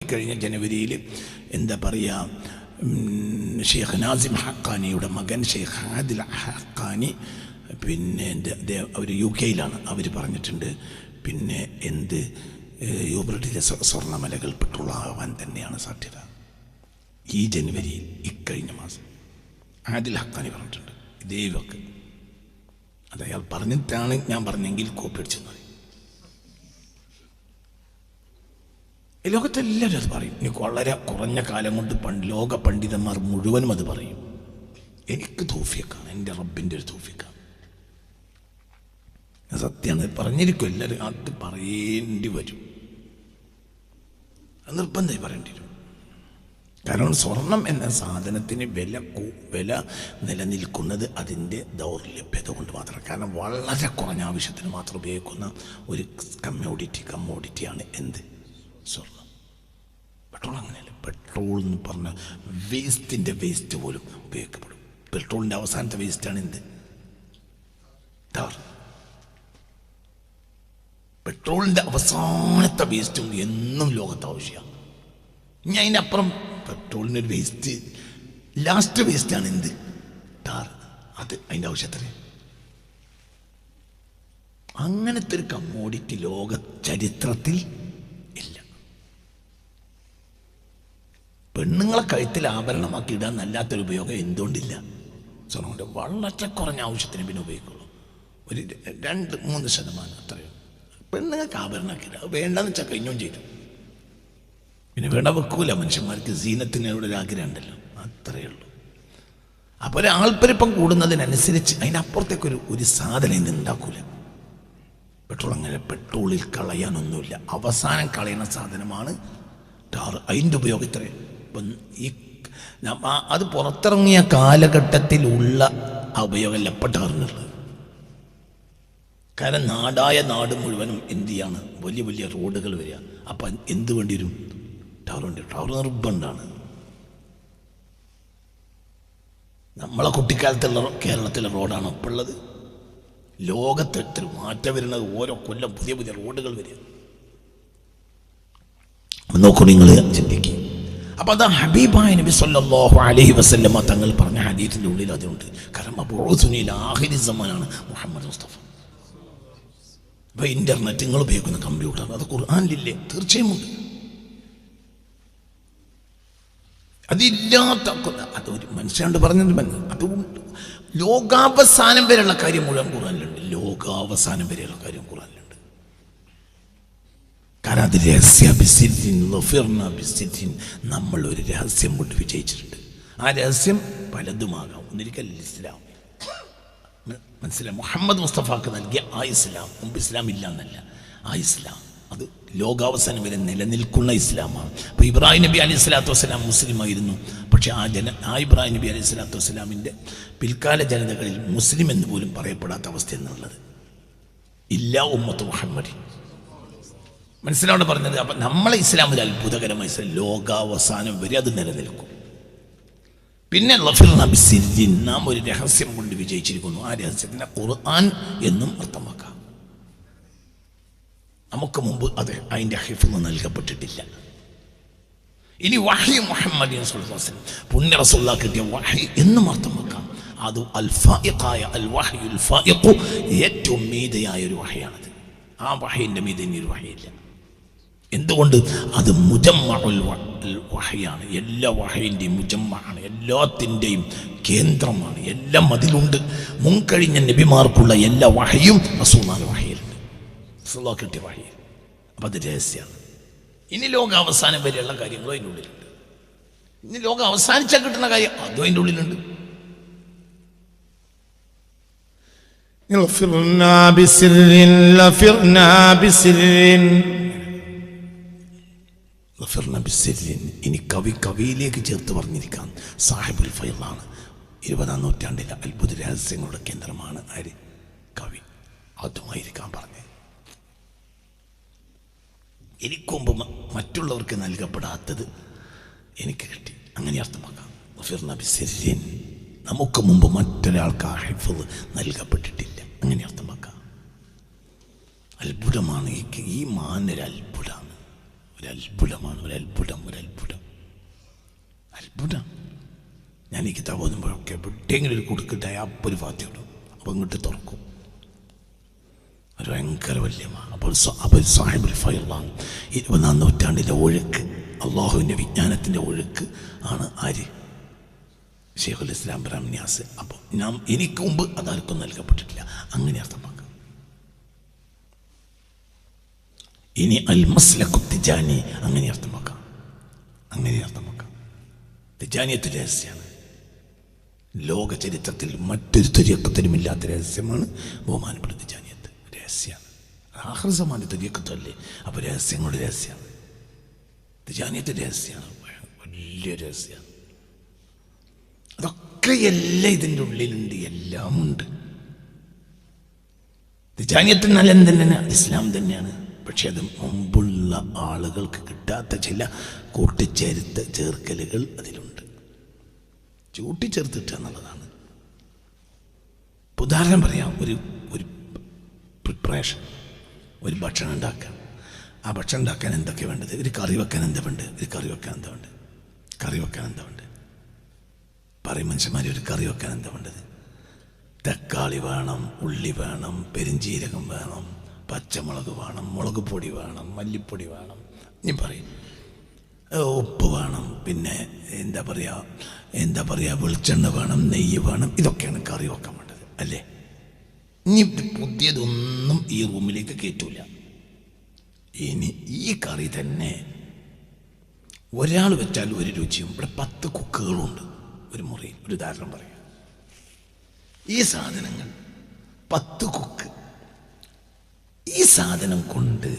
ഇക്കഴിഞ്ഞ ജനുവരിയിൽ എന്താ പറയുക, ഷെയ്ഖ് നാസിം ഹഖാനിയുടെ മകൻ ഷെയ്ഖ് ആദിൽ ഹഖാനി പിന്നെ അവർ UK-യിലാണ്. അവർ പറഞ്ഞിട്ടുണ്ട് പിന്നെ യൂബ്രട്ടീസിലെ സ്വർണ്ണമലകൾ പെട്രോളാവാൻ തന്നെയാണ് സാധ്യത ഈ ജനുവരിയിൽ, ഇക്കഴിഞ്ഞ മാസം. ആദിൽ ഹഖാനി പറഞ്ഞിട്ടുണ്ട് ഇതേ വാക്ക്. അത് അയാൾ പറഞ്ഞിട്ടാണ് ഞാൻ പറഞ്ഞെങ്കിൽ കോപ്പി അടിച്ചെന്ന് പറയും. ലോകത്തെല്ലാവരും അത് പറയും. എനിക്ക് വളരെ കുറഞ്ഞ കാലം കൊണ്ട് ലോക പണ്ഡിതന്മാർ മുഴുവനും അത് പറയും. എനിക്ക് തൗഫീഖാണ്, എൻ്റെ റബ്ബിൻ്റെ ഒരു തൗഫീഖാണ്. സത്യമാണ്, പറഞ്ഞിരിക്കും എല്ലാവരും. അത് പറയേണ്ടി വരും, നിർബന്ധമായി പറയേണ്ടി വരും. കാരണം സ്വർണം എന്ന സാധനത്തിന് വില നിലനിൽക്കുന്നത് അതിൻ്റെ ദൗർലഭ്യത കൊണ്ട് മാത്രം. കാരണം വളരെ കുറഞ്ഞ ആവശ്യത്തിന് മാത്രം ഉപയോഗിക്കുന്ന ഒരു കമ്മോഡിറ്റിയാണ് സ്വർണം. പെട്രോൾ അങ്ങനെയല്ല. പെട്രോൾ എന്ന് പറഞ്ഞാൽ വേസ്റ്റിൻ്റെ വേസ്റ്റ് പോലും ഉപയോഗിക്കപ്പെടും. പെട്രോളിൻ്റെ അവസാനത്തെ വേസ്റ്റാണ് ടാർ. പെട്രോളിൻ്റെ അവസാനത്തെ വേസ്റ്റും എന്നും ലോകത്ത് ആവശ്യമാണ്. ഇനി അതിനപ്പുറം പെട്രോളിനൊരു വേസ്റ്റ്, ലാസ്റ്റ് വേസ്റ്റാണ് ടാർ. അത് അതിൻ്റെ ആവശ്യത്തിന് അങ്ങനത്തെ ഒരു കമ്മോഡിറ്റി ലോക ചരിത്രത്തിൽ ഇല്ല. പെണ്ണുങ്ങളെ കഴുത്തിൽ ആഭരണമാക്കി ഇടാൻ നല്ലാത്തൊരു ഉപയോഗം എന്തുകൊണ്ടില്ല? സ്വർണ്ണം കൊണ്ട് വളരെ കുറഞ്ഞ ആവശ്യത്തിന് പിന്നെ ഉപയോഗിക്കുള്ളൂ. ഒരു 2-3% അത്രയും പെണ്ണുങ്ങൾക്ക് ആഭരണമാക്കി ഇടുക. വേണ്ടെന്ന് വെച്ചാൽ കഴിഞ്ഞും ചെയ്തു. പിന്നെ വേണ്ട വെക്കൂല. മനുഷ്യന്മാർക്ക് സീനത്തിനോട് ഒരു ആഗ്രഹം ഉണ്ടല്ലോ, അത്രയേ ഉള്ളൂ. അപ്പോൾ ഒരു ആൾപ്പെരുപ്പം കൂടുന്നതിനനുസരിച്ച് അതിനപ്പുറത്തേക്കൊരു സാധനം ഉണ്ടാക്കൂല. പെട്രോൾ അങ്ങനെ, പെട്രോളിൽ കളയാനൊന്നുമില്ല. അവസാനം കളയുന്ന സാധനമാണ് ടാർ. അതിൻ്റെ ഉപയോഗം ഇത്രയും. അത് പുറത്തിറങ്ങിയ കാലഘട്ടത്തിലുള്ള ഉപയോഗമല്ല ഇപ്പം ടാറിനുള്ളത്. കാരണം നാട് മുഴുവനും എന്ത് ചെയ്യാണ്, വലിയ വലിയ റോഡുകൾ വരിക. അപ്പം എന്ത് വേണ്ടി വരും? ടാർ വേണ്ടി വരും. ടാർ നിർബന്ധമാണ്. നമ്മളെ കുട്ടിക്കാലത്തുള്ള കേരളത്തിലെ റോഡാണ് ഇപ്പോൾ ഉള്ളത്. ലോകത്ത് എത്ര മാറ്റം വരുന്നത്, ഓരോ കൊല്ലം പുതിയ പുതിയ റോഡുകൾ വരിക. നോക്കൂ, നിങ്ങൾ ചിന്തിക്കുക. അപ്പം അത് ഹബീബായ നബി സല്ലല്ലാഹു അലൈഹി വസല്ലമ തങ്ങൾ പറഞ്ഞ ഹദീസിൻ്റെ ഉള്ളിൽ അതുണ്ട്. കാരണം അബൂസുനിൽ ആഖിരി സമാനാണ് മുഹമ്മദ് മുസ്തഫ. ഇപ്പോൾ ഇൻ്റർനെറ്റ്, നിങ്ങൾ ഉപയോഗിക്കുന്ന കമ്പ്യൂട്ടർ, അത് ഖുർആനിലില്ലേ? തീർച്ചയായും ഉണ്ട്. അതില്ലാത്ത അതൊരു മനുഷ്യനോട് പറഞ്ഞത് അതുകൊണ്ട് ലോകാവസാനം വരെയുള്ള കാര്യം മുഴുവൻ ഖുർആനിലുണ്ട്. ലോകാവസാനം വരെയുള്ള കാര്യം ഖുർആനിലുണ്ട്. കാരണം അത് രഹസ്യം. നമ്മൾ ഒരു രഹസ്യം കൊണ്ട് വിജയിച്ചിട്ടുണ്ട്. ആ രഹസ്യം പലതുമാകാം. ഒന്നിരിക്കൽ ഇസ്ലാം, മനസ്സിലായി? മുഹമ്മദ് മുസ്തഫാക്ക് നൽകിയ ആ ഇസ്ലാം, മുമ്പ് ഇസ്ലാം ഇല്ല എന്നല്ല, ആ ഇസ്ലാം അത് ലോകാവസാനം വരെ നിലനിൽക്കുന്ന ഇസ്ലാമാണ്. അപ്പോൾ ഇബ്രാഹിം നബി അലൈഹി സ്വലാത്തു വസ്സലാം മുസ്ലിം ആയിരുന്നു. പക്ഷേ ആ ഇബ്രാഹിം നബി അലൈഹി സ്വലാത്തു വസ്സലാമിൻ്റെ പിൽക്കാല ജനതകളിൽ മുസ്ലിം എന്ന് പോലും പറയപ്പെടാത്ത അവസ്ഥ എന്നുള്ളത് ഇല്ല ഉമ്മത്ത് മുഹമ്മദ്. മനസ്സിലാണ് പറഞ്ഞത്. അപ്പം നമ്മളെ ഇസ്ലാമിൽ അത്ഭുതകരമായ ലോകാവസാനം വരെ അത് നിലനിൽക്കും. പിന്നെ നാം ഒരു രഹസ്യം കൊണ്ട് വിജയിച്ചിരിക്കുന്നു. ആ രഹസ്യത്തിന് ഖുർആൻ എന്നും അർത്ഥമാക്കാം. നമുക്ക് മുമ്പ് അത് അതിൻ്റെ ഹിഫ്ള് നൽകപ്പെട്ടിട്ടില്ല. ഇനി വഹി മുഹമ്മദ് സ്വല്ലല്ലാഹു അലൈഹി വസല്ലം പുണ്യ റസൂലുള്ളാഹി കിട്ടിയ വഹി എന്നും അർത്ഥമാക്കാം. അത് അൽ-ഫായിഖായ അൽ-വഹ്യുൽ ഫായിഖ്, ഏറ്റവും മീതയായ ഒരു വഹിയാണത്. ആ വഹിൻ്റെ മീതെ ഇനി ഒരു വഹിയില്ല. എന്തുകൊണ്ട്? അത് മുജമ്മഉൽ വഹിയാണ്. എല്ലാ വഹിൻ്റെയും മുജമ്മഅാണ്, എല്ലാത്തിൻ്റെയും കേന്ദ്രമാണ്. എല്ലാം അതിലുണ്ട്. മുൻകഴിഞ്ഞ നബിമാർക്കുള്ള എല്ലാ വഹിയും റസൂലുള്ളാഹിയുടെ വഹിയിലുണ്ട്, റസൂലുള്ളാഹി കിട്ടിയ വഹിയിൽ. അപ്പം അത് രഹസ്യമാണ്. ഇനി ലോകം അവസാനം വരെയുള്ള കാര്യങ്ങളും അതിൻ്റെ ഉള്ളിലുണ്ട്. ഇനി ലോകം അവസാനിച്ചാൽ കിട്ടുന്ന കാര്യം അതും അതിൻ്റെ ഉള്ളിലുണ്ട്. ഇനി കവിയിലേക്ക് ചേർത്ത് പറഞ്ഞിരിക്കാം. സാഹിബുൽ ഫൈളാണ്. 20-ാം നൂറ്റാണ്ടിലെ അത്ഭുത രഹസ്യങ്ങളുടെ കേന്ദ്രമാണ് ആര്? കവി. അതുമായിരിക്കാം പറഞ്ഞത്. എനിക്കുമ്പ് മറ്റുള്ളവർക്ക് നൽകപ്പെടാത്തത് എനിക്ക് കിട്ടി, അങ്ങനെ അർത്ഥമാക്കാം. നമുക്ക് മുമ്പ് മറ്റൊരാൾക്ക് ആ ഹിഫ്ള് നൽകപ്പെട്ടിട്ടില്ല, അങ്ങനെ അർത്ഥമാക്കാം. അത്ഭുതമാണ്. ഈ മാനൊരു അത്ഭുതമാണ്. ഒരത്ഭുതമാണ്, ഒരത്ഭുതം, ഒരത്ഭുതം, അത്ഭുതം. ഞാൻ ഈ കിതാബ് ഓതുമ്പോഴൊക്കെ എവിടെയെങ്കിലും ഒരു കൊടുക്കട്ടെ അപ്പോൾ ഒരു ഫാത്തിഹ ഇടും, അപ്പോൾ ഇങ്ങോട്ട് തുറക്കും. ഒരു ഭയങ്കര വല്യമാണ്. അപ്പോൾ സാഹിബുൽ ഫൈളാണ്. 21-ാം നൂറ്റാണ്ടിലെ ഒഴുക്ക്, അള്ളാഹുവിൻ്റെ വിജ്ഞാനത്തിൻ്റെ ഒഴുക്ക് ആണ് ആര്? ശൈഖുൽ ഇസ്ലാം ഇബ്രാഹിം നിയാസ്. അപ്പോൾ എനിക്ക് മുമ്പ് അതാർക്കും നൽകപ്പെട്ടിട്ടില്ല. അങ്ങനെ അർത്ഥമാക്കാം. ഇനി അൽ മസ്ലഖു തിജാനി അങ്ങനെ അർത്ഥമാക്കാം, അങ്ങനെ അർത്ഥമാക്കാം. തിജാനിയത്ത് രഹസ്യമാണ്. ലോക ചരിത്രത്തിൽ മറ്റൊരു ത്വരീഖത്തിനുമില്ലാത്ത രഹസ്യമാണ് ബഹുമാനപ്പെട്ട തിജാനിയത്ത്. രഹസ്യമാണ്. ആഖിർ സമാന ത്വരീഖത്തല്ലേ, അപ്പോൾ രഹസ്യങ്ങളുടെ രഹസ്യമാണ്. തിജാനിയത്ത് രഹസ്യമാണ്, വലിയ രഹസ്യമാണ്. അതൊക്കെ എല്ലാം ഇതിൻ്റെ ഉള്ളിലുണ്ട്, എല്ലാം ഉണ്ട്. തിജാനിയത്ത് നല്ല തന്നെയാണ്, ഇസ്ലാം തന്നെയാണ്. പക്ഷെ അത് മുമ്പുള്ള ആളുകൾക്ക് കിട്ടാത്ത ചില ചേർക്കലുകൾ അതിലുണ്ട്. കൂട്ടിച്ചേർത്തിട്ട് എന്നുള്ളതാണ്. ഉദാഹരണം പറയാം. ഒരു പ്രിപ്പറേഷൻ, ഒരു ഭക്ഷണം ഉണ്ടാക്കാൻ. ആ ഭക്ഷണം ഉണ്ടാക്കാൻ എന്തൊക്കെ വേണ്ടത്? ഒരു കറി വെക്കാൻ എന്താ വേണ്ടത്? ഒരു കറി വെക്കാൻ എന്താ വേണ്ടത്? കറി വെക്കാൻ എന്താ വേണ്ടത്? പറയും മനുഷ്യന്മാർ, ഒരു കറി വെക്കാൻ എന്താ വേണ്ടത്? തക്കാളി വേണം, ഉള്ളി വേണം, പെരിഞ്ചീരകം വേണം, പച്ചമുളക് വേണം, മുളക് പൊടി വേണം, മല്ലിപ്പൊടി വേണം, ഞാൻ പറയും ഉപ്പ് വേണം, പിന്നെ എന്താ പറയുക വെളിച്ചെണ്ണ വേണം, നെയ്യ് വേണം. ഇതൊക്കെയാണ് കറി വെക്കാൻ വേണ്ടത് അല്ലേ? ഇനി പുതിയതൊന്നും ഈ റൂമിലേക്ക് കയറ്റൂല. ഇനി ഈ കറി തന്നെ ഒരാൾ വെച്ചാൽ ഒരു രുചിയും. ഇവിടെ 10 കുക്കുകളുണ്ട് ഒരു മുറിയിൽ. ഒരു ഉദാഹരണം പറയാം. ഈ സാധനങ്ങൾ 10 കുക്ക്. ഈ സാധനം കൊണ്ട്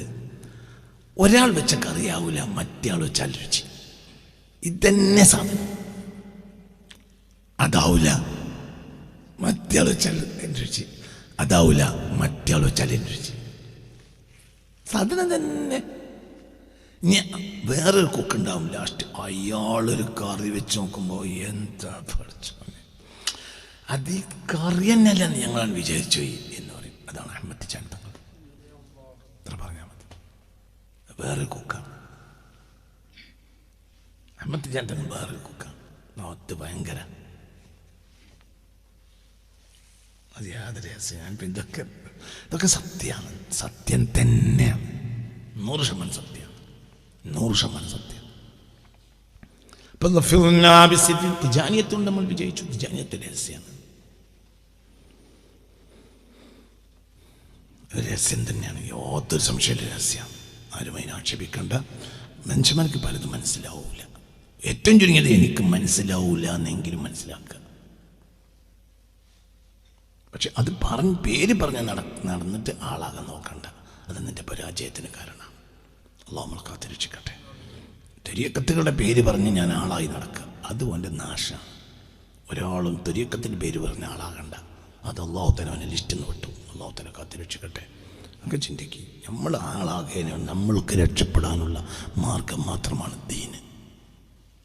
ഒരാൾ വെച്ച കറിയാവൂല, മറ്റേ ആൾ വെച്ചാൽ രുചി. ഇതന്നെ സാധനം അതാവൂല, മറ്റേ ആൾ വെച്ചാൽ രുചി. അതാവൂല, മറ്റേ ആൾ വെച്ചാൽ രുചി. സാധനം തന്നെ. വേറൊരു കുക്കുണ്ടാവും. ലാസ്റ്റ് അയാളൊരു കറി വെച്ച് നോക്കുമ്പോൾ എന്താ പഠിച്ചോനെ, അത് ഈ കറി തന്നെയല്ല ഞങ്ങളാണ് വിചാരിച്ചു എന്ന് പറയും. അതാണ് അഹമ്മദ് തിജാനി തങ്ങൾ. എത്ര പറഞ്ഞാൽ മതി. വേറൊരു കുക്കാണ് അഹമ്മദ് തിജാനി തങ്ങൾ. വേറൊരു കുക്കാണ്. അത് ഭയങ്കര, അത് യാതൊരു രഹസ്യം. ഇതൊക്കെ സത്യമാണ്, സത്യം തന്നെയാണ്. 100% സത്യമാണ്, 100% സത്യം. തിജാനിയത്തുകൊണ്ട് നമ്മൾ വിജയിച്ചു. തിജാനിയത്ത് രഹസ്യമാണ്, രഹസ്യം തന്നെയാണ്. യാതൊരു സംശയമില്ല, രഹസ്യമാണ്. ആരും അതിനെ ആക്ഷേപിക്കേണ്ട. മനുഷ്യന്മാർക്ക് പലതും മനസ്സിലാവൂല. ഏറ്റവും ചുരുങ്ങിയത് എനിക്ക് മനസ്സിലാവൂല എന്നെങ്കിലും മനസ്സിലാക്കുക. പക്ഷെ അത് പേര് പറഞ്ഞ് നടന്നിട്ട് ആളാകാൻ നോക്കണ്ട. അത് നിന്റെ പരാജയത്തിന് കാരണമാണ്. അല്ലാഹു നമ്മളെ കാത്തിരക്ഷിക്കട്ടെ. ത്വരീഖത്തുകളുടെ പേര് പറഞ്ഞ് ഞാൻ ആളായി നടക്കുക, അതും എൻ്റെ നാശമാണ്. ഒരാളും ത്വരീഖത്തിൻ്റെ പേര് പറഞ്ഞ ആളാകണ്ട. അത് അല്ലാഹു തആല അവനെ ലിസ്റ്റിൽ നിന്ന് വിട്ടു. അല്ലാഹു തആല കാത്തിരക്ഷിക്കട്ടെ. ഒക്കെ ചിന്തിക്കുക. നമ്മൾ ആളാകാനും നമ്മൾക്ക് രക്ഷപ്പെടാനുള്ള മാർഗം മാത്രമാണ് ദീന്.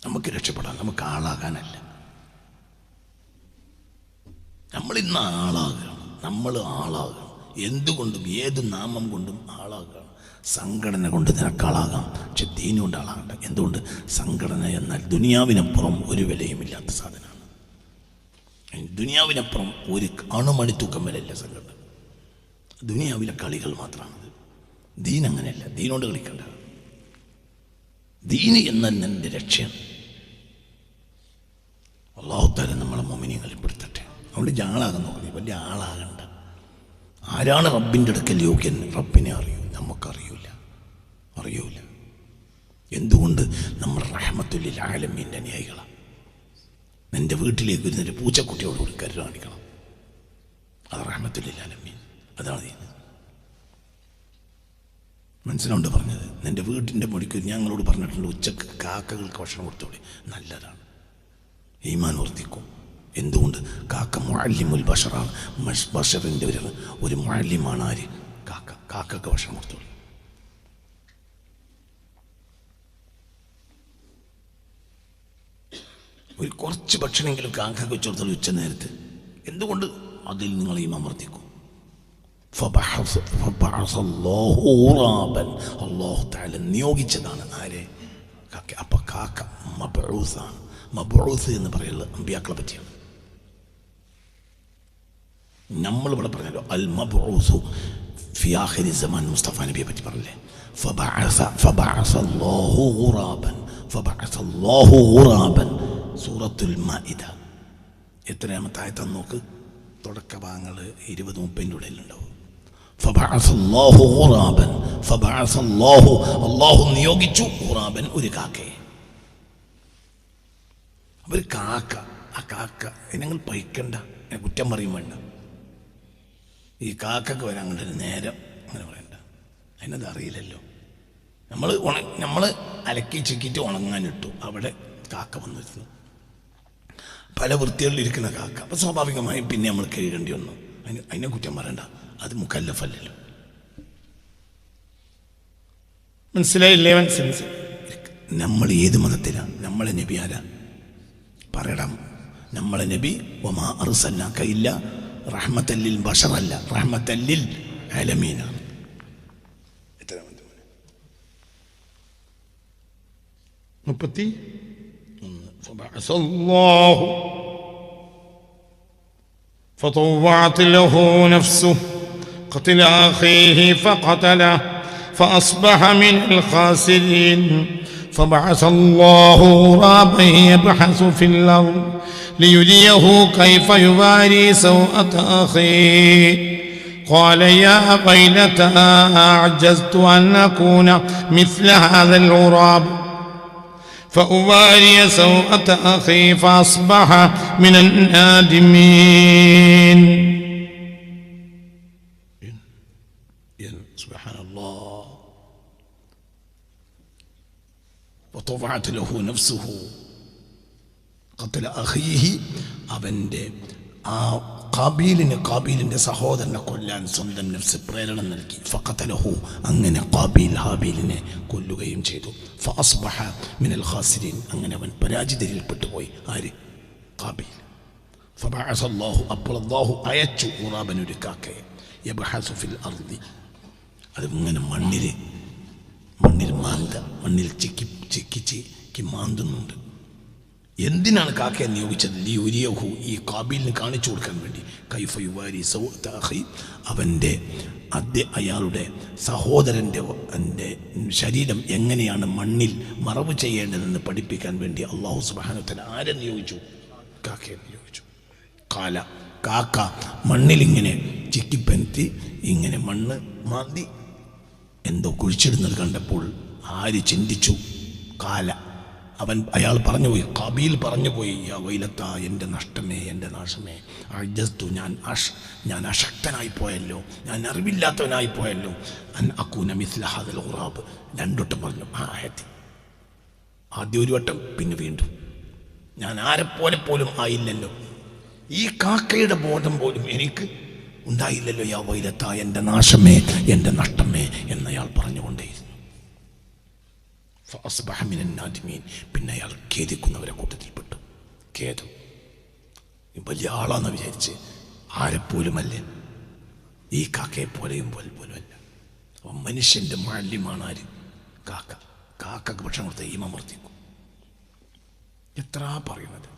നമുക്ക് രക്ഷപ്പെടാൻ, നമുക്ക് ആളാകാനല്ല. നമ്മളിന്ന് ആളാകണം. നമ്മൾ ആളാകണം. എന്തുകൊണ്ടും ഏത് നാമം കൊണ്ടും ആളാകണം. സംഘടന കൊണ്ട് നിനക്കാളാകാം, പക്ഷെ ദീന് കൊണ്ട് ആളാകണ്ട. എന്തുകൊണ്ട്? സംഘടന എന്നാൽ ദുനിയാവിനപ്പുറം ഒരു വിലയുമില്ലാത്ത സാധനമാണ്. ദുനിയാവിനപ്പുറം ഒരു അണുമണി തൂക്കം വിലയില്ല സംഘടന. ദുനിയാവിലെ കളികൾ മാത്രമാണത്. ദീൻ അങ്ങനെയല്ല. ദീനോട് കളിക്കണ്ട. ദീന് എന്ന എൻ്റെ രക്ഷയാണ്. അല്ലാഹു തആല നമ്മളെ മുഅ്മിനീങ്ങളിൽ പെടുത്തട്ടെ. അതുകൊണ്ട് ആളാകാൻ നോക്കി, വലിയ ആളാകണ്ട. ആരാണ് റബ്ബിൻ്റെ അടുക്കൽ യോഗ്യൻ? റബ്ബിനെ അറിയൂ, നമുക്കറിയൂല. എന്തുകൊണ്ട്? നമ്മൾ റഹ്മത്തുൽ ലിൽ ആലമീൻ്റെ അനുയായികളാണ്. നിൻ്റെ വീട്ടിലേക്ക് വരുന്നൊരു പൂച്ചക്കുട്ടിയോട് കൂടി കരുണ കാണിക്കണം. അത് റഹ്മത്തുൽ ലിൽ ആലമീൻ. അതാണ് ദീൻ. മനസ്സിലുണ്ട് പറഞ്ഞത്? നിൻ്റെ വീട്ടിൻ്റെ മുടിക്ക് ഞങ്ങളോട് പറഞ്ഞിട്ടുണ്ട്, ഉച്ചക്ക് കാക്കകൾക്ക് ഭക്ഷണം കൊടുത്തോളി. നല്ലതാണ്, ഈമാൻ വർദ്ധിക്കും. എന്തുകൊണ്ട്? കാക്ക മുഅല്ലിമുൽ ബഷറാണ്. ബഷറിൻ്റെ ഒരു മുഅല്ലിമാണ് ആര്? കാക്ക. കാക്കക്ക് ഭക്ഷണം കൊടുത്തോളി. ഒരു കുറച്ച് ഭക്ഷണമെങ്കിലും കാക്കക്ക് വെച്ച് കൊടുത്തോളൂ ഉച്ച നേരത്ത്. എന്തുകൊണ്ട്? അതിൽ നിങ്ങൾ ഈമാൻ വർദ്ധിക്കും. അല്ലാഹു തആല നിയോഗിച്ചതാണ് ആരെ? കാക്ക. അപ്പൊ കാക്ക മബ്ഊസാണ്. മബ്ഊസ് എന്ന് പറയുന്നത് അമ്പിയാക്കളെ പറ്റിയാണ്. നമ്മളിവിടെ പറഞ്ഞല്ലോ അൽ മബ്ഊസു ഫി ആഖിരി സമാൻ മുസ്തഫ നബിയെ പറ്റി പറഞ്ഞില്ലേ? സൂറത്തുൽ മാഇദ എത്രയാമത്തെ ആയത്താന്ന് നോക്ക്. തുടക്ക ഭാഗങ്ങൾ 20-30 ഉള്ളിലുണ്ടാവും. അല്ലാഹു നിയോഗിച്ചു ഖുറാബൻ, ഒരു കാക്കയെ. ഒരു കാക്ക, ആ കാക്ക നിങ്ങൾ പൈക്കണ്ട, കുറ്റം പറയും വേണ്ട. ഈ കാക്കക്ക് വരാൻ കണ്ടൊരു നേരം അങ്ങനെ പറയണ്ട. അതിനത് അറിയില്ലല്ലോ. നമ്മൾ അലക്കി ചിക്കിയിട്ട് ഉണങ്ങാനിട്ടു, അവിടെ കാക്ക വന്നിരുന്നു. പല വൃത്തികളിലിരിക്കുന്ന കാക്ക. അപ്പം സ്വാഭാവികമായും പിന്നെ നമ്മൾ കഴുകേണ്ടി വന്നു. അതിനെ കുറ്റം പറയണ്ട, അത് മുക്കല്ലഫല്ലല്ലോ. മനസ്സിലായില്ലേ? മനസ്സിലായി. നമ്മൾ ഏത് മതത്തിലാണ്? നമ്മളെ നബി ആരാ പറയണം? നമ്മളെ നബി വമാ അർസൽനാക ഇല്ലാ റഹ്മത്തൻ ലിൽ ബശറല്ല, റഹ്മത്തൻ ലിൽ ആലമീനാണ്. എത്ര 31 فبعث الله فطوعت له نفسه قتل أخيه فقتله فأصبح من الخاسرين فبعث الله غرابا يبحث في الأرض ليريه كيف يواري سوءة أخيه قال يا ويلتى أعجزت أن أكون مثل هذا الغراب فأواري سوءة أخي فأصبح من النادمين. سبحان الله. وطوعت له نفسه قتل أخيه. അവൻ്റെ ആ കാബീലിൻ്റെ സഹോദരനെ കൊല്ലാൻ സ്വന്തം നഫ്സ് പ്രേരണ നൽകി. ഫഖതലഹു, അങ്ങനെ ഹാബീൽ ഹാബീലിനെ കൊല്ലുകയും ചെയ്തു. ഫഅസ്ബഹ മിനൽ ഖാസിരീൻ, അങ്ങനെ അവൻ പരാജിതരിൽപ്പെട്ടുപോയി. ആര്? ഹാബീൽ. ഫബഅസ അല്ലാഹു, അപ്പോൾ അല്ലാഹു അയച്ചു ഖുറാബൻ, ഒരു കാക്കയെ. യബ്ഹസു ഫിൽ അർദി, അത് ഇങ്ങനെ മണ്ണിൽ മണ്ണിൽ ചിക്കി മാന്തുന്നുണ്ട്. എന്തിനാണ് കാക്കയെ നിയോഗിച്ചത്? ലിയുരിയഹു, ഈ കാബീലിന് കാണിച്ചു കൊടുക്കാൻ വേണ്ടി. കൈഫ യുവാരി സൗഅത അഖി, അയാളുടെ സഹോദരൻ്റെ ശരീരം എങ്ങനെയാണ് മണ്ണിൽ മറവ് ചെയ്യേണ്ടതെന്ന് പഠിപ്പിക്കാൻ വേണ്ടി അല്ലാഹു സുബ്ഹാനഹു വ തആല ആരെ നിയോഗിച്ചു? കാക്കയെ നിയോഗിച്ചു. കാക്ക മണ്ണിലിങ്ങനെ ചിക്കിപ്പനത്തി ഇങ്ങനെ മണ്ണ് മാന്തി എന്തോ കുഴിച്ചിടുന്നത് കണ്ടപ്പോൾ ആര് ചിന്തിച്ചു? അയാൾ പറഞ്ഞുപോയി, ഖാബീൽ പറഞ്ഞുപോയി, യാ വൈലത്താ, എൻ്റെ നഷ്ടമേ, എൻ്റെ നാശമേ, അജ്ജസ്തു, ഞാൻ അശക്തനായി പോയല്ലോ, ഞാൻ അറിവില്ലാത്തവനായി പോയല്ലോ, അൻ അകൂന മിസ്ല ഹാദൽ ഖുറാബ്. രണ്ടോട്ടം പറഞ്ഞു ആ ആയത്തിൽ. ആദ്യം ഒരു വട്ടം, പിന്നെ വീണ്ടും. ഞാൻ ആരെപ്പോലെ പോലും ആയില്ലല്ലോ, ഈ കാക്കയുടെ ബോധം പോലും എനിക്ക് ഉണ്ടായില്ലല്ലോ. യാ വൈലത്താ, എൻ്റെ നാശമേ, എൻ്റെ നഷ്ടമേ എന്നയാൾ പറഞ്ഞുകൊണ്ടേയിരുന്നു. ഫഅസ്ബഹ മിനൻ നാദിമീൻ, പിന്നെ അയാൾ ഖേദിക്കുന്നവരെ കൂട്ടത്തിൽപ്പെട്ടു. ഖേദം, വലിയ ആളാന്ന് വിചാരിച്ച് ആരെപ്പോലുമല്ലേ, ഈ കാക്കയെ പോലെയും പോലുമല്ല. അപ്പം മനുഷ്യൻ്റെ മാലിന്യമാണ് ആര്? കാക്കക്ക് ഭക്ഷണം കൊടുത്ത ഈമ വർദ്ധിക്കും. എത്ര പറയുന്നത്?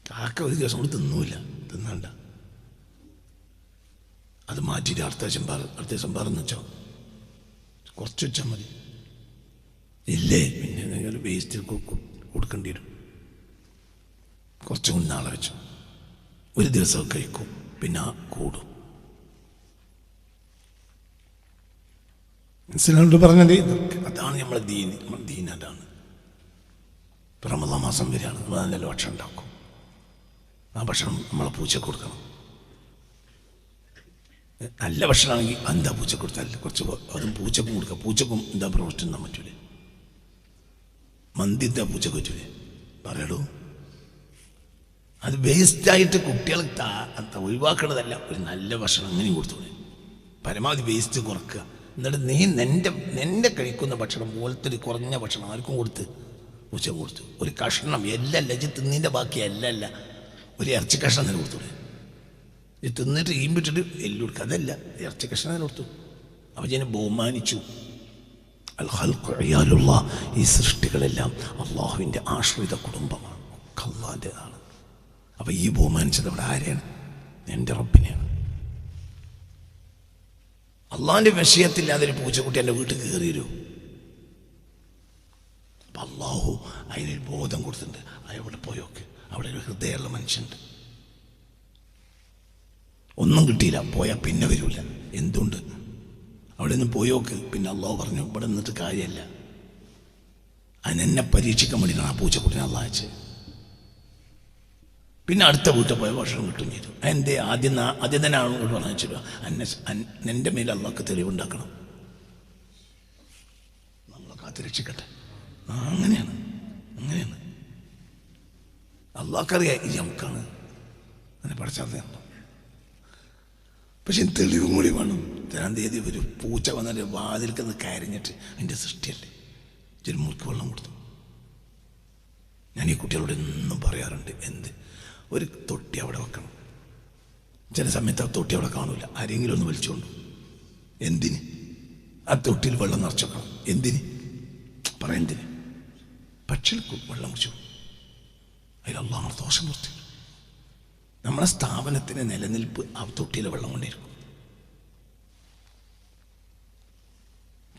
കാക്ക ഒരു ദിവസം കൊണ്ട് തിന്നണ്ട, അത് മാറ്റിയിട്ട് അടുത്ത സംഭാറെന്ന് വെച്ചോ, കുറച്ച് വെച്ചാൽ മതി. ഇല്ലേ, പിന്നെ നിങ്ങൾ വേസ്റ്റിൽ കൊടുക്കേണ്ടി വരും. കുറച്ചും കൂടി നാളെ വെച്ചു, ഒരു ദിവസം കഴിക്കും, പിന്നെ കൂടും. മനസ്സിലായിട്ട് പറഞ്ഞത് അതാണ് നമ്മളെ ദീൻ. അതാണ് റമദാൻ മാസം വരികയാണ്, നമ്മൾ നല്ല ഭക്ഷണം ഉണ്ടാക്കും. ആ ഭക്ഷണം നമ്മളെ പൂച്ചക്ക് കൊടുക്കണം. നല്ല ഭക്ഷണമാണെങ്കിൽ എന്താ പൂച്ച കൊടുത്താൽ കുറച്ച് അതും പൂച്ചക്കും കൊടുക്കുക. പൂച്ചക്കും എന്താ പ്രോസ്റ്റ് തിന്നാൻ പറ്റൂലേ? മന്തി എന്താ പൂച്ചക്ക് പറ്റൂലേ? പറയടൂ. അത് വേസ്റ്റായിട്ട് കുട്ടികൾ ഒഴിവാക്കണതല്ല, ഒരു നല്ല ഭക്ഷണം അങ്ങനെയും കൊടുത്തോളൂ. പരമാവധി വേസ്റ്റ് കുറക്കുക. എന്നിട്ട് നീ നിന്റെ കഴിക്കുന്ന ഭക്ഷണം പോലത്തെ ഒരു കുറഞ്ഞ ഭക്ഷണം ആർക്കും കൊടുത്ത് പൂച്ച കൊടുത്തു. ഒരു കഷ്ണം എല്ലല്ല, തിന്നിൻ്റെ ബാക്കി എല്ലല്ല, ഒരു ഇറച്ചി കഷ്ണം തന്നെ കൊടുത്തോളൂ. ഇത് തിന്നിട്ട് ഈമ്പിട്ടിട്ട് എല്ലൂർക്ക് അതല്ല, ഇറച്ചി കഷ്ണം കൊടുത്തു. അവ ഞാൻ ബഹുമാനിച്ചു. അൽ ഖൽഖു ഇയാലുള്ളാഹ്, ഈ സൃഷ്ടികളെല്ലാം അള്ളാഹുവിൻ്റെ ആശ്രിത കുടുംബമാണ്, ഒക്കെ അള്ളാഹിൻ്റെതാണ്. അപ്പം ഈ ബഹുമാനിച്ചത് അവിടെ ആരെയാണ്? എൻ്റെ റബ്ബിനെയാണ്. അള്ളാഹിൻ്റെ വിഷയത്തില്ലാതെ ഒരു പൂച്ചക്കുട്ടി എൻ്റെ വീട്ടിൽ കയറി വരൂ. അപ്പം അള്ളാഹു അതിനൊരു ബോധം കൊടുത്തിട്ടുണ്ട്. അവിടെ പോയോക്ക്, അവിടെ ഒരു ഹൃദയമുള്ള മനുഷ്യനുണ്ട്. ഒന്നും കിട്ടിയില്ല, പോയാൽ പിന്നെ വരില്ല. എന്തുകൊണ്ട്? അവിടെ നിന്ന് പോയോക്ക്. പിന്നെ അള്ളാഹു പറഞ്ഞു, ഇവിടെ നിന്നിട്ട് കാര്യമല്ല, അതിനെന്നെ പരീക്ഷിക്കാൻ വേണ്ടിയിട്ടാണ് ആ പൂച്ചക്കുട്ടിനെ അള്ളാഹ് അയച്ചത്. പിന്നെ അടുത്ത വീട്ടിൽ പോയ ഭക്ഷണം കിട്ടും ചെയ്തു. എൻ്റെ ആദ്യം തന്നെ ആളോട് പറഞ്ഞു, എൻ്റെ മേലെ അള്ളാഹ്ക്ക് തെളിവുണ്ടാക്കണം, നമ്മളെ കാത്തുരക്ഷിക്കട്ടെ. അങ്ങനെയാണ് അള്ളാഹ്ക്കറിയാം ഈ നമുക്കാണ് അങ്ങനെ പഠിച്ചാൽ. പക്ഷെ തെളിവും കൂടി വേണം. തരാൻ തീയതി ഒരു പൂച്ച വന്നിട്ട് വാതിൽക്കെന്ന് കരഞ്ഞിട്ട്, അതിൻ്റെ സൃഷ്ടിയല്ലേ, ജന്മൂർക്ക് വെള്ളം കൊടുത്തു. ഞാൻ ഈ കുട്ടികളോട് എന്നും പറയാറുണ്ട്, എന്ത് ഒരു തൊട്ടി അവിടെ വെക്കണം. ചില സമയത്ത് ആ തൊട്ടി അവിടെ കാണില്ല, ആരെങ്കിലും ഒന്ന് വലിച്ചുകൊണ്ടു. എന്തിന്? ആ തൊട്ടിയിൽ വെള്ളം നിറച്ചു വെക്കണം. എന്തിന്? എന്തിന്? പക്ഷികൾക്ക് വെള്ളം കുടിച്ചു. അതിൽ അള്ളാഹു ദോഷം നിർത്തി. നമ്മളെ സ്ഥാപനത്തിന് നിലനിൽപ്പ് ആ തൊട്ടിയിലെ വെള്ളം കൊണ്ടിരിക്കും.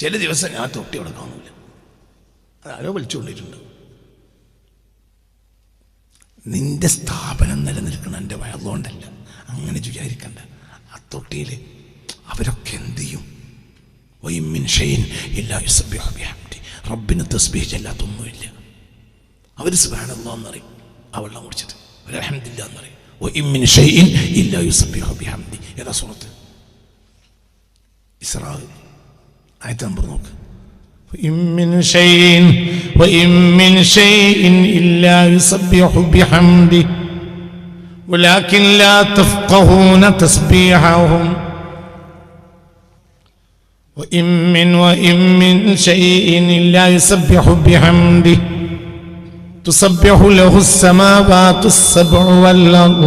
ചില ദിവസം ആ തൊട്ടി അവിടെ കാണൂല, അതാരോ വലിച്ചുകൊണ്ടിട്ടുണ്ട്. നിന്റെ സ്ഥാപനം നിലനിൽക്കണം എൻ്റെ വയറുകൊണ്ടല്ല, അങ്ങനെ വിചാരിക്കണ്ട. ആ തൊട്ടിയിൽ അവരൊക്കെ എന്ത് ചെയ്യും? റബ്ബിന് തസ്ബീഹ് ചെല്ലാത്തൊന്നുമില്ല. അവർ സുബ്ഹാനല്ലാഹ് എന്നറിയും ആ വെള്ളം കുടിച്ചിട്ട്, അവർ അൽഹംദുലില്ലാഹ് എന്നറിയും. ഏതാ സൂറത്ത്? ഇസ്രാ ആയത്ത് നമ്പർ നോക്ക്. وإن من شيء إلا يسبح بحمده ولكن لا تفقهون تسبيحهم وإن من شيء إلا يسبح بحمده تسبح له السماوات السبع والأرض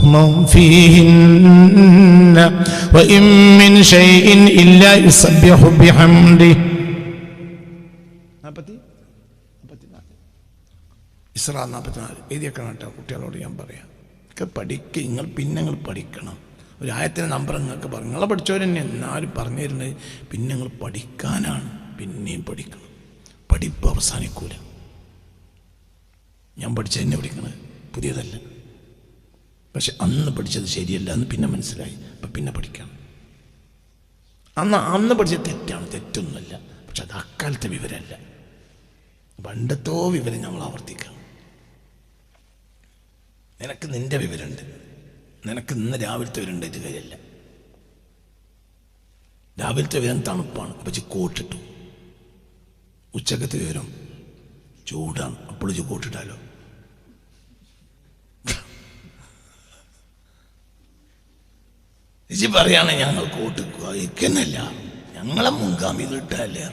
ومن فيهن وإن من شيء إلا يسبح بحمده. ഇസ്രാ 44 എഴുതിയേക്കണം കേട്ടോ. കുട്ടികളോട് ഞാൻ പറയാം, നിങ്ങൾ പഠിക്കണം. ഒരു ആയത്തിന് നമ്പർ നിങ്ങൾക്ക് പറഞ്ഞു, നിങ്ങളെ പഠിച്ചവർ തന്നെ എന്നാലും പറഞ്ഞു തരുന്നത്. പിന്നെ നിങ്ങൾ പഠിക്കാനാണ്, പിന്നെയും പഠിക്കണം. പഠിപ്പ് അവസാനിക്കൂല. ഞാൻ പഠിച്ചത് എന്നെ പഠിക്കണത് പുതിയതല്ല, പക്ഷെ അന്ന് പഠിച്ചത് ശരിയല്ല എന്ന് പിന്നെ മനസ്സിലായി. അപ്പം പിന്നെ പഠിക്കണം. അന്ന് പഠിച്ചത് തെറ്റൊന്നുമല്ല, പക്ഷെ അത് അക്കാലത്തെ വിവരമല്ല. പണ്ടത്തോ വിവരം നമ്മൾ ആവർത്തിക്കാം. നിനക്ക് നിന്റെ വിവരമുണ്ട്, നിനക്ക് ഇന്ന് രാവിലത്തെ വിവരം ഉണ്ടായിട്ട് കാര്യമല്ല. രാവിലത്തെ വിവരം തണുപ്പാണ്, അപ്പം കോട്ടിട്ടു. ഉച്ചക്കത്തെ വിവരം ചൂടാണ്, അപ്പോൾ കോട്ടിട്ടാലോ. ഇജി പറയാണ് ഞങ്ങൾ കോട്ടിക്കുന്നല്ല, ഞങ്ങളെ മുൻഗാമി ഇട്ടല്ലേ.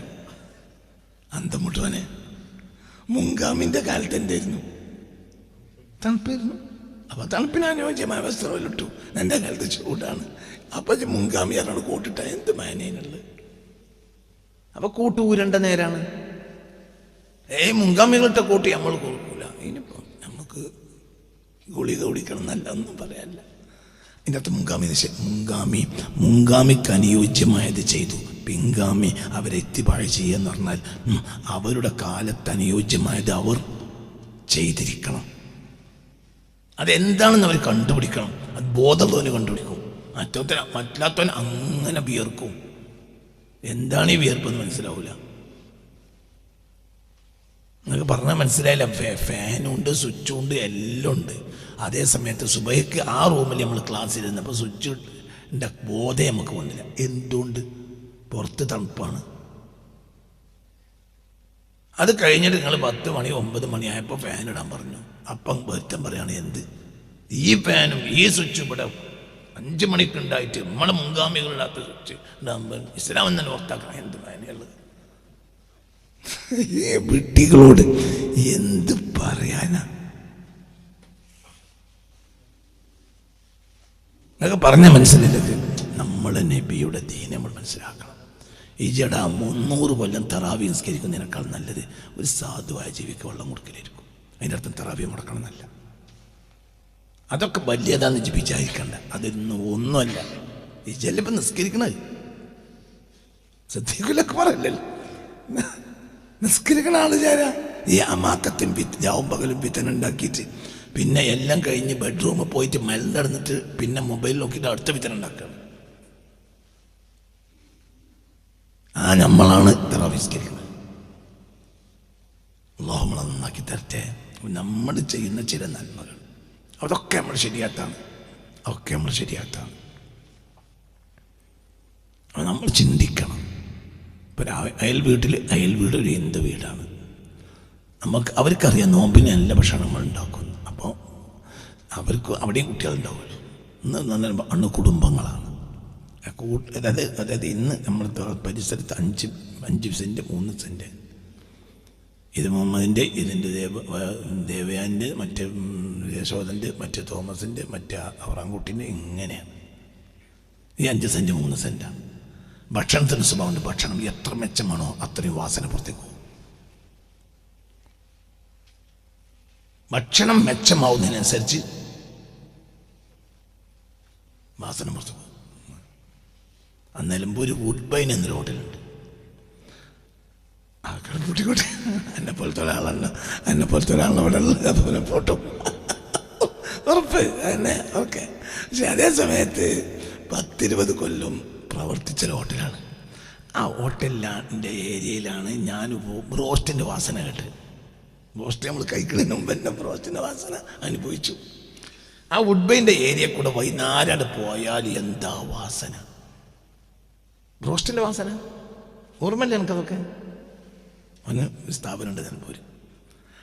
അന്തം മുട്ടുവനെ മുൻഗാമിൻ്റെ കാലത്ത് എന്തായിരുന്നു? തണുപ്പായിരുന്നു. അപ്പം തണുപ്പിന് അനുയോജ്യമായ വസ്ത്രമിട്ടു. എൻ്റെ കാലത്ത് ചൂടാണ്. അപ്പം മുൻഗാമിയാരാണ് കോട്ടിട്ട എന്ത് മാനേനുള്ളത്? അപ്പം കൂട്ടൂരണ്ട നേരാണ്. മുൻഗാമികളിട്ട കോട്ടി നമ്മൾ കൊടുക്കൂല. ഇനിയിപ്പോൾ നമുക്ക് ഗുളിക കുടിക്കണം എന്നല്ല, ഒന്നും പറയാനില്ല. ഇതിൻ്റെ അകത്ത് മുൻഗാമിക്ക് അനുയോജ്യമായത് ചെയ്തു. പിൻഗാമി അവരെ ഇത്തിബാഴ് ചെയ്യുക പറഞ്ഞാൽ അവരുടെ കാലത്ത് അനുയോജ്യമായത് അവർ ചെയ്തിരിക്കണം. അതെന്താണെന്ന് അവർ കണ്ടുപിടിക്കണം. അത് ബോധമുള്ളവന് കണ്ടുപിടിക്കും. മറ്റാത്തവൻ അങ്ങനെ വിയർക്കും. എന്താണ് ഈ വിയർപ്പെന്ന് മനസ്സിലാവില്ല. നിങ്ങൾക്ക് പറഞ്ഞാൽ മനസ്സിലായില്ല. ഫാനുണ്ട്, സ്വിച്ചുണ്ട്, എല്ലാം ഉണ്ട്. അതേ സമയത്ത് സുബൈക്ക് ആ റൂമിൽ നമ്മൾ ക്ലാസ്സിലിരുന്നപ്പോൾ സ്വിച്ചിൻ്റെ ബോധം നമുക്ക് വന്നില്ല. എന്തുകൊണ്ട്? പുറത്ത് തണുപ്പാണ്. അത് കഴിഞ്ഞിട്ട് നിങ്ങൾ 10 മണി 9 മണി ആയപ്പോൾ ഫാൻ ഇടാൻ പറഞ്ഞു. അപ്പം ഒരുത്തൻ പറയാണ്, എന്ത് ഈ ഫാനും ഈ സ്വിച്ചും ഇവിടെ 5 മണിക്ക് ഉണ്ടായിട്ട് നമ്മളെ മുൻഗാമികളില്ലാത്ത സ്വിച്ച് ഇടാൻ ഇസ്ലാം തന്നെ ഓർത്താക്കണം. എന്ത് ഫാനുള്ളത്? വിട്ടികളോട് എന്ത് പറയാനാ? എന്നൊക്കെ പറഞ്ഞ മനസ്സിലേക്ക് നമ്മളെ നബിയുടെ ദീൻ നമ്മൾ മനസ്സിലാക്കണം. ഈ ജഡ 300 കൊല്ലം തറാവി നിസ്കരിക്കുന്നതിനേക്കാൾ നല്ലത് ഒരു സാധുവായ ജീവിക്ക് വെള്ളം കൊടുക്കലായിരിക്കും. അതിൻ്റെ അർത്ഥം തറാവി മുടക്കണം എന്നല്ല. അതൊക്കെ വലിയതാന്ന് വിചാരിക്കണ്ട. അതൊന്നും ഒന്നുമല്ല. ഈ ജല്ലിപ്പം നിസ്കരിക്കണത് ശ്രദ്ധിക്കില്ലൊക്കെ പറയല്ലല്ലോ. നിസ്കരിക്കണ ആള് ചേരാ ഈ അമാക്കത്തും ജാവും പകലും പിത്തന ഉണ്ടാക്കിയിട്ട് പിന്നെ എല്ലാം കഴിഞ്ഞ് ബെഡ്റൂമിൽ പോയിട്ട് മരുന്നടന്നിട്ട് പിന്നെ മൊബൈൽ നോക്കിയിട്ട് അടുത്ത പിത്തന ഉണ്ടാക്കുകയാണ്. നമ്മളാണ് തറാവിസ്കരിക്കുന്നത്. അല്ലാഹു നമ്മളെ നന്നാക്കി തരട്ടെ. നമ്മൾ ചെയ്യുന്ന ചില നന്മകൾ അതൊക്കെ നമ്മൾ ശരിയാത്താണ്. അതൊക്കെ നമ്മൾ ശരിയാത്താണ്. നമ്മൾ ചിന്തിക്കണം. ഇപ്പം അയൽ വീട് ഒരു എന്ത് വീടാണ്. അവർക്കറിയാം നോമ്പിന് നല്ല ഭക്ഷണം നമ്മൾ ഉണ്ടാക്കുന്നു. അപ്പോൾ അവർക്ക് അവിടെയും കുട്ടികളുണ്ടാവുമല്ലോ. ഇന്ന് അന്ന് കുടുംബങ്ങളാണ്. അതായത് ഇന്ന് നമ്മൾ പരിസരത്ത് 5 സെൻറ്റ് 3 സെൻറ്റ് ഇത് മുഹമ്മദിൻ്റെ, ഇതിൻ്റെ ദേവയാൻ്റെ, മറ്റേ യശോദൻ്റെ, മറ്റേ തോമസിൻ്റെ, മറ്റേ അവറാൻകുട്ടിൻ്റെ, ഇങ്ങനെയാണ്. ഈ 5 സെൻറ്റ് 3 സെൻറ്റാണ്. ഭക്ഷണത്തിന് സ്വഭാവമുണ്ട്. ഭക്ഷണം എത്ര മെച്ചമാണോ അത്രയും വാസന പുറത്തേക്ക് പോകും. ഭക്ഷണം മെച്ചമാവുന്നതിനനുസരിച്ച് വാസന പുറത്തേക്ക് പോകും. അന്നേരം ഒരു വുഡ്ബൈൻ എന്നൊരു ഹോട്ടലുണ്ട്. കൂട്ടിക്കോട്ടെ, എന്നെ പോലത്തെ ഒരാളല്ല, അവിടെ അതുപോലെ ഫോട്ടോ ഉറപ്പ് എന്നെ. ഓക്കെ. പക്ഷെ അതേ സമയത്ത് 10-20 കൊല്ലം പ്രവർത്തിച്ച ഹോട്ടലാണ്. ആ ഹോട്ടലിൻ്റെ ഏരിയയിലാണ് ഞാൻ ബ്രോസ്റ്റിൻ്റെ വാസന കേട്ട്. ബ്രോസ്റ്റ് നമ്മൾ കഴിക്കുന്നതിന് മുമ്പ് തന്നെ ബ്രോസ്റ്റിൻ്റെ വാസന അനുഭവിച്ചു. ആ വുഡ്ബൈൻ്റെ ഏരിയ കൂടെ വൈകുന്നേരം പോയാൽ എന്താ വാസന, ബ്രോസ്റ്റിൻ്റെ വാസന. ഓർമ്മയില്ല എനിക്കതൊക്കെ. ഒന്ന് സ്ഥാപനമുണ്ട് നിലമ്പൂർ.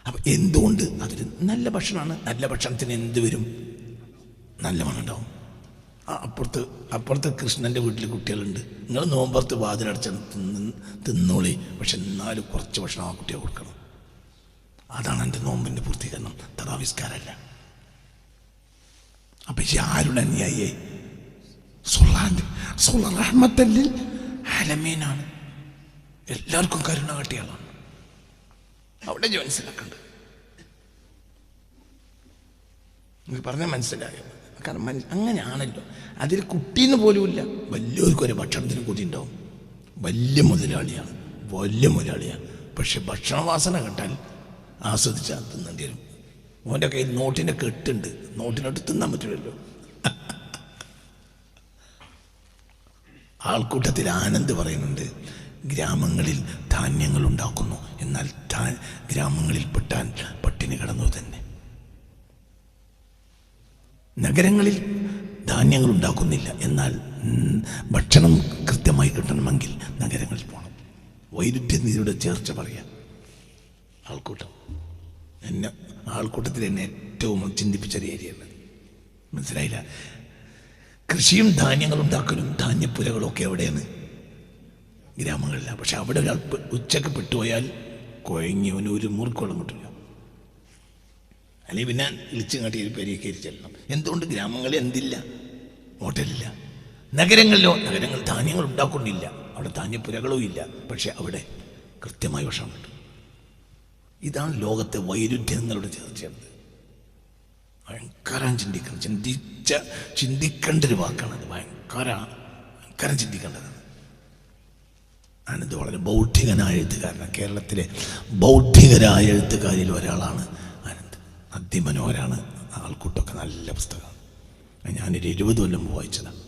അപ്പം എന്തുകൊണ്ട് അതൊരു നല്ല ഭക്ഷണമാണ്. നല്ല ഭക്ഷണത്തിന് എന്ത് വരും? നല്ല മണം ഉണ്ടാവും. അപ്പുറത്ത് കൃഷ്ണൻ്റെ വീട്ടിൽ കുട്ടികളുണ്ട്. നിങ്ങൾ നോമ്പുറത്ത് വാതിലടച്ച തിന്നോളി. പക്ഷെ എന്നാലും കുറച്ച് ഭക്ഷണം ആ കുട്ടിയെ കൊടുക്കണം. അതാണ് എൻ്റെ നോമ്പിൻ്റെ പൂർത്തീകരണം. തറാവിസ്കാരല്ല. അപ്പം ഈ ആരുടെ അന്യായേ റഹ്മത്തല്ലിൽ ആലമീനാണ്. എല്ലാവർക്കും കരുണ കാട്ടിയാളാണ്. അവിടെ മനസ്സിലാക്കണ്ട്. നിങ്ങൾക്ക് പറഞ്ഞാൽ മനസ്സിലായോ? കാരണം അങ്ങനെയാണല്ലോ. അതിൽ കുട്ടീന്ന് പോലുമില്ല. വലിയവർക്കും ഒരു ഭക്ഷണത്തിന് കൊതി ഉണ്ടാവും. വലിയ മുതലാളിയാണ്. പക്ഷെ ഭക്ഷണവാസന കേട്ടാൽ ആസ്വദിച്ചാൽ തിന്നേണ്ടി വരും. ഓൻ്റെ കയ്യിൽ നോട്ടിൻ്റെ കെട്ടുണ്ട്. നോട്ടിനോട്ട് തിന്നാൻ പറ്റില്ലല്ലോ. ആൾക്കൂട്ടത്തിൽ ആനന്ദ് പറയുന്നുണ്ട്, ഗ്രാമങ്ങളിൽ ധാന്യങ്ങൾ ഉണ്ടാക്കുന്നു, എന്നാൽ ഗ്രാമങ്ങളിൽ പെട്ടാൽ പട്ടിണി കിടന്നു തന്നെ. നഗരങ്ങളിൽ ധാന്യങ്ങൾ ഉണ്ടാക്കുന്നില്ല, എന്നാൽ ഭക്ഷണം കൃത്യമായി കിട്ടണമെങ്കിൽ നഗരങ്ങളിൽ പോകണം. വൈരുദ്ധ്യനിധിയുടെ ചേർച്ച പറയാം. ആൾക്കൂട്ടത്തിൽ എന്നെ ഏറ്റവും ചിന്തിപ്പിച്ചൊരു ഏരിയയാണ്. മനസ്സിലായില്ല? കൃഷിയും ധാന്യങ്ങൾ ഉണ്ടാക്കലും ധാന്യപ്പുരകളും ഒക്കെ എവിടെയാണ്? ഗ്രാമങ്ങളിലാണ്. പക്ഷെ അവിടെ ഒരാൾ ഉച്ചക്ക് പെട്ടുപോയാൽ കുഴങ്ങിയവന് ഒരു മുറുക്കോളം കിട്ടില്ല. അല്ലെങ്കിൽ പിന്നെ ഇളിച്ചും കാട്ടി ഒരു പെരിയ കയറി ചെല്ലണം. എന്തുകൊണ്ട്? ഗ്രാമങ്ങളിൽ എന്തില്ല? ഹോട്ടലില്ല. നഗരങ്ങളിലോ? നഗരങ്ങൾ ധാന്യങ്ങൾ ഉണ്ടാക്കുന്നില്ല, അവിടെ ധാന്യപ്പുരകളും ഇല്ല, പക്ഷെ അവിടെ കൃത്യമായി ഭക്ഷണം കിട്ടും. ഇതാണ് ലോകത്തെ വൈരുദ്ധ്യങ്ങളുടെ ചേർച്ചയുണ്ട്. ഭയങ്കരം ചിന്തിക്കേണ്ട ഒരു വാക്കാണത്. ഭയങ്കരം ചിന്തിക്കേണ്ടതാണ്. ആനന്ദ് വളരെ ബൗദ്ധികനായ എഴുത്തുകാരനാണ്. കേരളത്തിലെ ബൗദ്ധികരായ എഴുത്തുകാരിൽ ഒരാളാണ് ആനന്ദ്. അതിമനോഹരാണ്. ആൾക്കൂട്ടമൊക്കെ നല്ല പുസ്തകമാണ്. ഞാനൊരു 20 കൊല്ലം വായിച്ചതാണ്.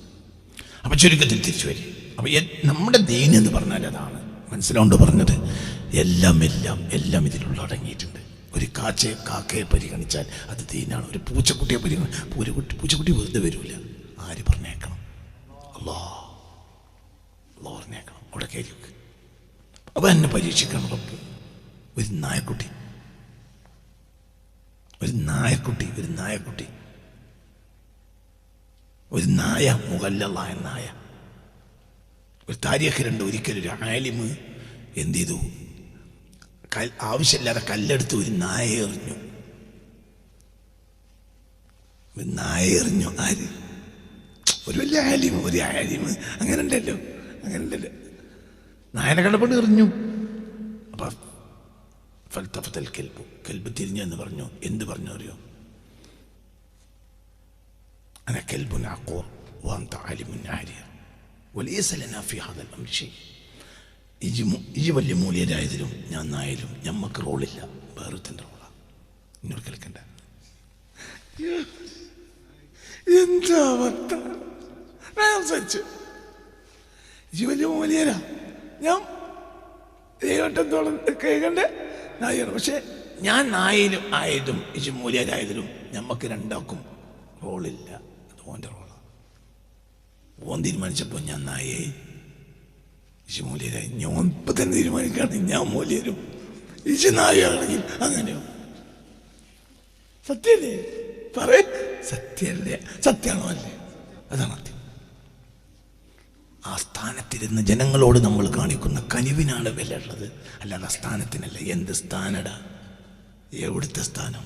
അപ്പം ചുരുക്കത്തിൽ തിരിച്ചു വരും. അപ്പം നമ്മുടെ ദീൻ എന്ന് പറഞ്ഞാൽ അതാണ്. മനസ്സിലാവുണ്ട് പറഞ്ഞത്? എല്ലാം ഇതിലുള്ള അടങ്ങിയിട്ടുണ്ട്. ഒരു കാക്കയെ പരിഗണിച്ചാൽ അത് ദീനാണ്. ഒരു പൂച്ചക്കുട്ടിയെ പൂച്ചക്കുട്ടി വെറുതെ വരില്ല. ആര് പറഞ്ഞേക്കണം? അല്ലാഹ് പറഞ്ഞേക്കണം. അവിടെ കയറി വെക്ക്. അപ്പം എന്നെ പരീക്ഷിക്കണം റബ്ബ്. ഒരു നായക്കുട്ടി ഒരു നായ, മുഗല്ലളായ നായ. ഒരു താരീഖിലുണ്ട്, ഒരിക്കലൊരു ആലിമ് എന്ത് ചെയ്തു? ആവശ്യമില്ലാതെ കല്ലെടുത്ത് ഒരു നായ എറിഞ്ഞു. ആര്? ഒരു വലിയ ആലിം അങ്ങനെ ഉണ്ടല്ലോ. നായനെ കണ്ടപ്പോൾ എറിഞ്ഞു. അപ്പൊ ഫൽതഫത്തൽ കെൽബ് തിരിഞ്ഞെന്ന് പറഞ്ഞു. എന്ത് പറഞ്ഞു അറിയോ? അന കെൽബുൻ അഖൂർ വഅൻത ആലിമുൻ ആരിയ വലൈസ ലനാ ഫീ ഹാദൽ അംരി ശൈ. ഇജി വലിയ മൂല്യരായതിലും ഞാൻ നായാലും ഞമ്മക്ക് റോളില്ല, വേറൊരുത്തൻ്റെ റോളാണ്. ഇന്നോട് കേൾക്കണ്ട. എന്താ വർത്താനം സംസാരിച്ചു? ഇജി വലിയ മൂല്യരാ, ഞാൻ ദൈവട്ടത്തോളം കേൾക്കണ്ടേ നായാണ്. പക്ഷെ ഞാൻ നായയിലും ആയതും ഇജി മൂല്യരായതിലും ഞമ്മക്ക് രണ്ടാക്കും റോളില്ല. അത് ഓൻ്റെ റോളാണ്. ഓൻ തീരുമാനിച്ചപ്പോൾ ഞാൻ നായേ ഇജി മൂല്യരായി. ഞാൻ ഇപ്പം തന്നെ തീരുമാനിക്കുകയാണെങ്കിൽ ഞാൻ മൂല്യരും, ഇജി നായാണെങ്കിൽ അങ്ങനെയോ. സത്യല്ലേ? പറയ സത്യല്ലേ? സത്യമാണോ അല്ലേ? അതാണ് സത്യം. ആ സ്ഥാനത്തിരുന്ന് ജനങ്ങളോട് നമ്മൾ കാണിക്കുന്ന കനിവിനാണ് വില ഉള്ളത്, അല്ലാതെ ആ സ്ഥാനത്തിനല്ല. എന്ത് സ്ഥാനടാ? എവിടുത്തെ സ്ഥാനം?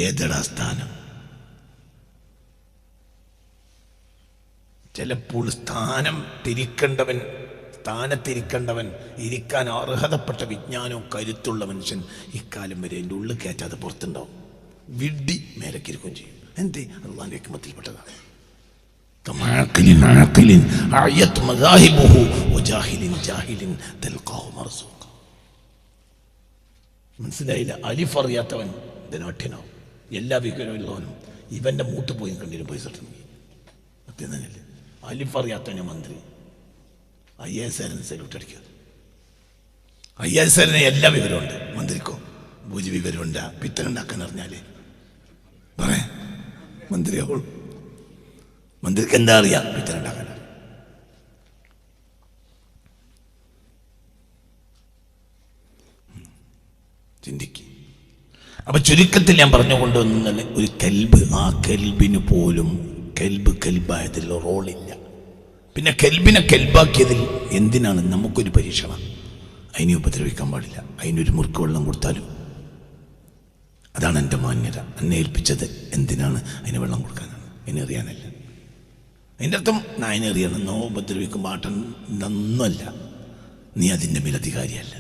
ഏതടാ സ്ഥാനം? ചിലപ്പോൾ സ്ഥാനത്തിരിക്കേണ്ടവൻ ഇരിക്കാൻ അർഹതപ്പെട്ട വിജ്ഞാനവും കരുത്തുള്ള മനുഷ്യൻ ഇക്കാലം വരെ എൻ്റെ ഉള്ളിൽ കയറ്റാതെ പുറത്തുണ്ടാവും. വിഡ്ഢി മേലക്കിരിക്കുകയും ചെയ്യും. എന്തേ? അള്ളാന്റെ ഹിക്മത്തിൽപ്പെട്ടതാണ്. മനസ്സിലായില്ല? അലിഫ് അറിയാത്തവൻ ധനാഠ്യനോ എല്ലാ വിവരമുള്ളവനും ഇവന്റെ മൂത്ത് പോയി കണ്ടിരും പൈസ. സത്യം തന്നെയല്ലേ? അലിഫ് അറിയാത്തവനെ മന്ത്രി, IAS സല്യൂട്ട് അടിക്കുക. IAS എല്ലാ വിവരമുണ്ട്, മന്ത്രിക്കോ ഭൂജി വിവരമുണ്ട്. പിത്തനുണ്ടാക്കാൻ അറിഞ്ഞാലേ പറയാ മന്ത്രിയാവുള്ളൂ. മന്ത്രിക്ക് എന്താ അറിയാം? പിത്തനുണ്ടാക്കാൻ. ചിന്തിക്കും. അപ്പൊ ചുരുക്കത്തിൽ ഞാൻ പറഞ്ഞുകൊണ്ടുവന്ന ഒരു കെൽബ്, ആ കെൽബിന് പോലും കെൽബായതിൽ റോളില്ല. പിന്നെ കെൽബിനെ കെൽബാക്കിയതിൽ എന്തിനാണ്? നമുക്കൊരു പരീക്ഷണം. അതിനെ ഉപദ്രവിക്കാൻ പാടില്ല. അതിനൊരു മുറുക്ക് വെള്ളം കൊടുത്താലും അതാണ് എൻ്റെ മാന്യത. എന്നെ ഏൽപ്പിച്ചത് എന്തിനാണ്? അതിന് വെള്ളം കൊടുക്കാനാണ്, അതിനെ അറിയാനല്ല. അതിൻ്റെ അർത്ഥം നായനെ അറിയണമെന്നോ ഉപദ്രവിക്കുമ്പോൾ ആട്ടണമെന്നൊന്നുമല്ല. നീ അതിൻ്റെ മേലധികാരിയല്ല.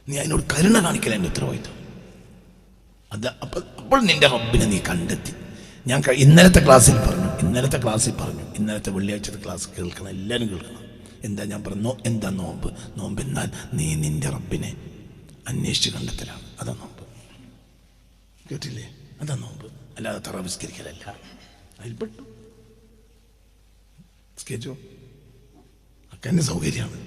നീ അതിനോട് കരുണ കാണിക്കല എൻ്റെ ഉത്തരവാദിത്വം. അപ്പോൾ നിന്റെ റബ്ബിനെ നീ കണ്ടെത്തി. ഞാൻ ഇന്നലത്തെ ക്ലാസ്സിൽ പറഞ്ഞു, ഇന്നലത്തെ വെള്ളിയാഴ്ചത്തെ ക്ലാസ് കേൾക്കണം, എല്ലാവരും കേൾക്കണം. എന്താ ഞാൻ പറഞ്ഞു? എന്താ നോമ്പ്? നോമ്പ് എന്നാൽ നീ നിന്റെ റബ്ബിനെ അന്വേഷിച്ച് കണ്ടെത്തലാണ്. അതാ നോമ്പ്. കേട്ടില്ലേ? അതാ നോമ്പ്. അല്ലാതെ തറാവിസ്കരിക്കലല്ല. അതിൽപ്പെട്ടു സ്കെച്ചോ ഒക്കെ എൻ്റെ സൗകര്യമാണ്.